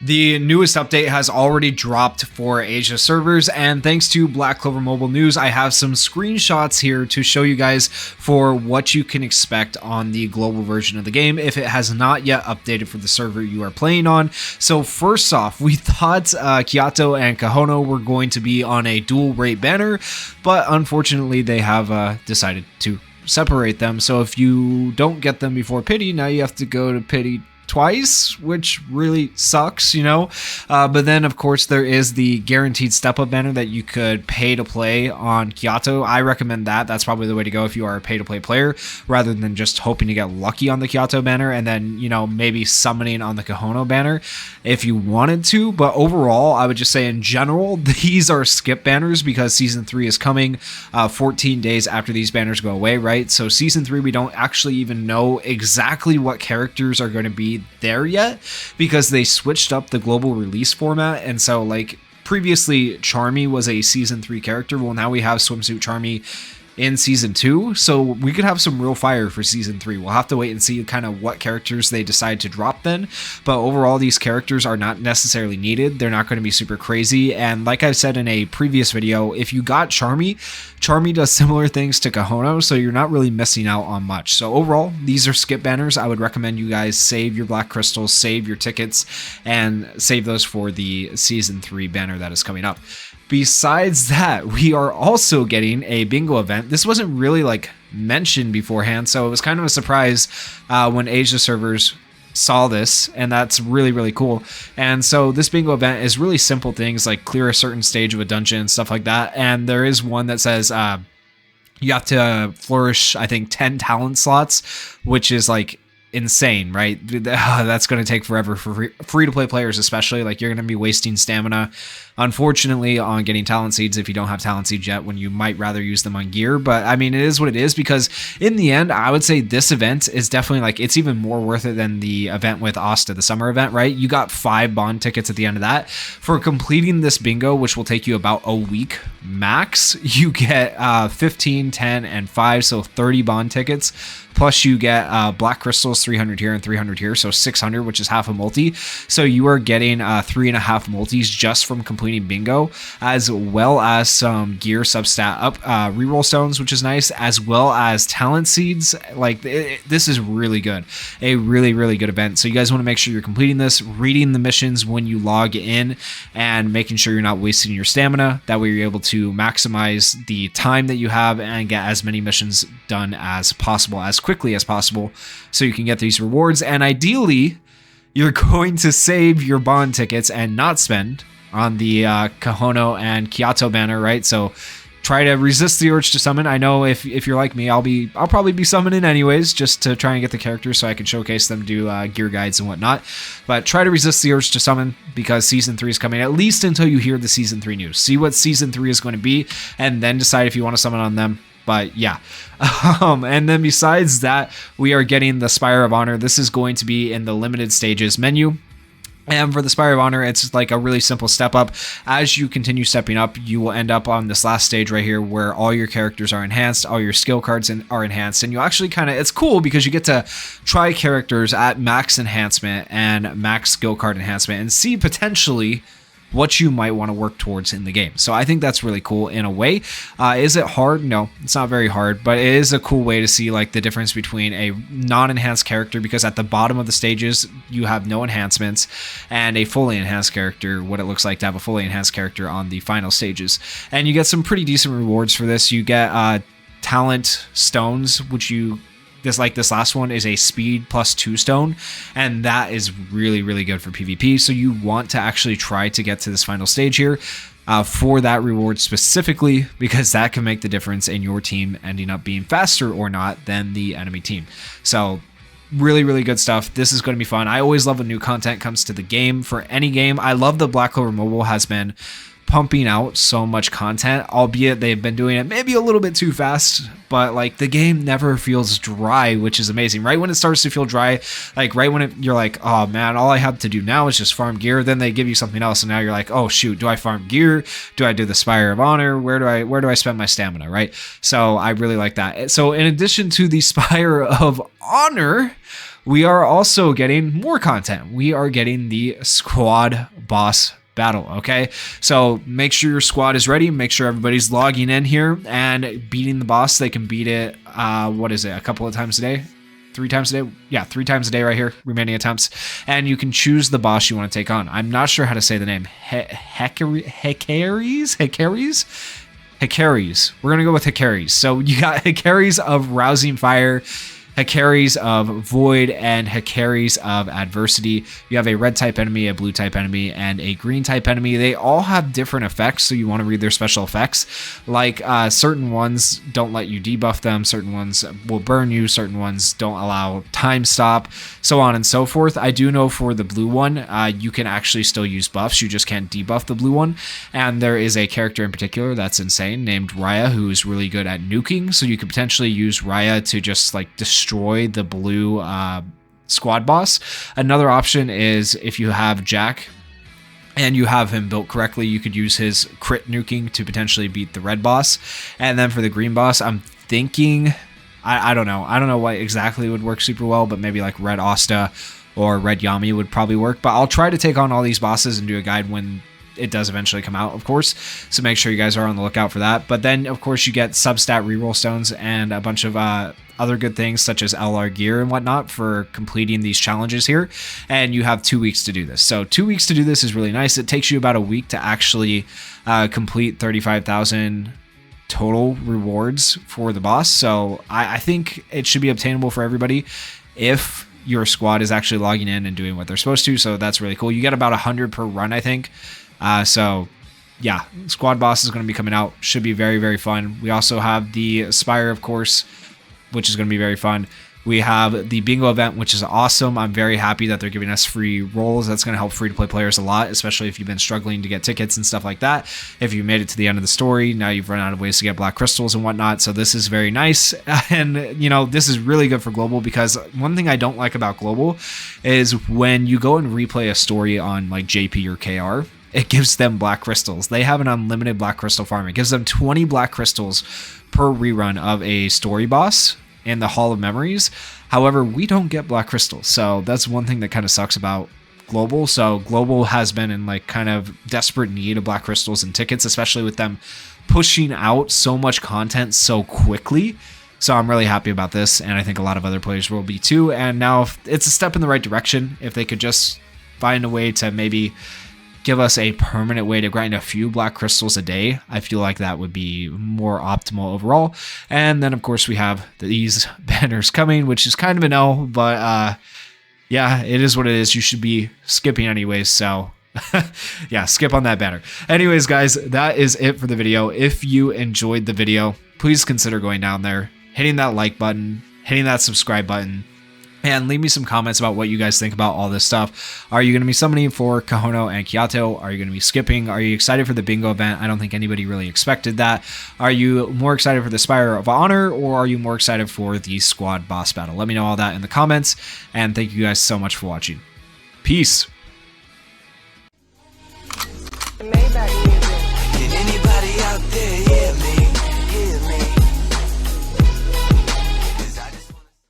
The newest update has already dropped for Asia servers, and thanks to Black Clover Mobile News, I have some screenshots here to show you guys for what you can expect on the global version of the game if it has not yet updated for the server you are playing on. So first off, we thought Kyoto and Kahono were going to be on a dual rate banner, but unfortunately they have decided to separate them. So if you don't get them before Pity, now you have to go to Pity twice, which really sucks, you know. But then of course there is the guaranteed step up banner that you could pay to play on Kyoto. I recommend that. That's probably the way to go if you are a pay to play player, rather than just hoping to get lucky on the Kyoto banner and then, you know, maybe summoning on the Kahono banner if you wanted to. But overall, I would just say in general, these are skip banners because season 3 is coming 14 days after these banners go away, right? So season 3, we don't actually even know exactly what characters are going to be there yet because they switched up the global release format. And so like previously Charmy was a season 3 character. Well, now we have Swimsuit Charmy in season 2, so we could have some real fire for season 3. We'll have to wait and see kind of what characters they decide to drop then, but overall these characters are not necessarily needed. They're not going to be super crazy, and like I said in a previous video, if you got Charmy does similar things to Kahono, so you're not really missing out on much. So overall, these are skip banners. I would recommend you guys save your black crystals, save your tickets, and save those for the season 3 banner that is coming up. Besides that, we are also getting a bingo event. This wasn't really like mentioned beforehand, so it was kind of a surprise when Asia servers saw this, and that's really, really cool. And so this bingo event is really simple things like clear a certain stage of a dungeon and stuff like that. And there is one that says you have to flourish, I think, 10 talent slots, which is like insane, right? That's going to take forever for free to play players, especially. Like, you're going to be wasting stamina, unfortunately, on getting talent seeds if you don't have talent seeds yet, when you might rather use them on gear. But I mean, it is what it is, because in the end, I would say this event is definitely like, it's even more worth it than the event with Asta, the summer event, right? You got 5 bond tickets at the end of that. For completing this bingo, which will take you about a week max, you get 15, 10, and 5, so 30 bond tickets. Plus you get black crystals, 300 here and 300 here, so 600, which is half a multi. So you are getting 3.5 multis just from completing bingo, as well as some gear substat up reroll stones, which is nice, as well as talent seeds. Like, this is really good, a really, really good event. So you guys want to make sure you're completing this, reading the missions when you log in, and making sure you're not wasting your stamina. That way you're able to maximize the time that you have and get as many missions done as possible, as quickly as possible, so you can get these rewards. And ideally, you're going to save your bond tickets and not spend on the Kahono and Kyoto banner, right? So try to resist the urge to summon. I know if you're like me, I'll probably be summoning anyways, just to try and get the characters so I can showcase them, do gear guides and whatnot. But try to resist the urge to summon, because season 3 is coming, at least until you hear the season 3 news. See what season 3 is going to be, and then decide if you want to summon on them. But yeah, and then besides that, we are getting the Spire of Honor. This is going to be in the limited stages menu. And for the Spire of Honor, it's like a really simple step up. As you continue stepping up, you will end up on this last stage right here, where all your characters are enhanced, all your skill cards are enhanced, and you actually it's cool because you get to try characters at max enhancement and max skill card enhancement and see potentially what you might want to work towards in the game. So I think that's really cool in a way. Is it hard? No, it's not very hard, but it is a cool way to see like the difference between a non-enhanced character, because at the bottom of the stages you have no enhancements, and a fully enhanced character, what it looks like to have a fully enhanced character on the final stages. And you get some pretty decent rewards for this. You get talent stones, which this last one is a speed +2 stone, and that is really, really good for PvP. So you want to actually try to get to this final stage here for that reward specifically, because that can make the difference in your team ending up being faster or not than the enemy team. So really, really good stuff. This is going to be fun. I always love when new content comes to the game, for any game. I love that Black Clover Mobile has been pumping out so much content, albeit they've been doing it maybe a little bit too fast, but like the game never feels dry, which is amazing. Right when it starts to feel dry, like right when you're like, oh man, all I have to do now is just farm gear, then they give you something else, and now you're like, oh shoot, do I farm gear? Do I do the Spire of Honor? Where do I spend my stamina, right? So I really like that. So in addition to the Spire of Honor, we are also getting more content. We are getting the squad boss battle. Okay, so make sure your squad is ready. Make sure everybody's logging in here and beating the boss. They can beat it, what is it, a couple of times a day? 3 times a day? Yeah, 3 times a day right here, remaining attempts. And you can choose the boss you want to take on. I'm not sure how to say the name. Hekaries? We're going to go with Hekaries. So you got Hekaries of Rousing Fire, Hekaries of Void, and Hekaries of Adversity. You have a red type enemy, a blue type enemy, and a green type enemy. They all have different effects, so you want to read their special effects. Like certain ones don't let you debuff them, certain ones will burn you, certain ones don't allow time stop, so on and so forth. I do know for the blue one, you can actually still use buffs, you just can't debuff the blue one. And there is a character in particular that's insane named Raya, who's really good at nuking, so you could potentially use Raya to just like destroy the blue squad boss. Another option is if you have Jack and you have him built correctly, you could use his crit nuking to potentially beat the red boss. And then for the green boss, I'm thinking, I don't know what exactly would work super well, but maybe like red Asta or red Yami would probably work. But I'll try to take on all these bosses and do a guide when it does eventually come out, of course, so make sure you guys are on the lookout for that. But then of course you get substat reroll stones and a bunch of other good things such as LR gear and whatnot for completing these challenges here, and you have 2 weeks to do this. So 2 weeks to do this is really nice. It takes you about a week to actually complete 35,000 total rewards for the boss, so I think it should be obtainable for everybody if your squad is actually logging in and doing what they're supposed to. So that's really cool. You get about 100 per run, I think. So yeah, squad boss is going to be coming out. Should be very, very fun. We also have the Spire, of course, which is going to be very fun. We have the bingo event, which is awesome. I'm very happy that they're giving us free rolls. That's going to help free-to-play players a lot, especially if you've been struggling to get tickets and stuff like that. If you made it to the end of the story, now you've run out of ways to get black crystals and whatnot. So this is very nice. And, you know, this is really good for Global, because one thing I don't like about Global is when you go and replay a story on like JP or KR, it gives them black crystals. They have an unlimited black crystal farm. It gives them 20 black crystals per rerun of a story boss in the Hall of Memories. However, we don't get black crystals, so that's one thing that kind of sucks about Global. So Global has been in like kind of desperate need of black crystals and tickets, especially with them pushing out so much content so quickly. So I'm really happy about this, and I think a lot of other players will be too. And now it's a step in the right direction. If they could just find a way to maybe give us a permanent way to grind a few black crystals a day, I feel like that would be more optimal overall. And then of course we have these banners coming, which is kind of a no, but yeah, it is what it is. You should be skipping anyways, so yeah, skip on that banner. Anyways, guys, that is it for the video. If you enjoyed the video, please consider going down there, hitting that like button, hitting that subscribe button, and leave me some comments about what you guys think about all this stuff. Are you going to be summoning for Kahono and Kyato? Are you going to be skipping? Are you excited for the bingo event? I don't think anybody really expected that. Are you more excited for the Spire of Honor, or are you more excited for the squad boss battle? Let me know all that in the comments, and thank you guys so much for watching. Peace. Did anybody out there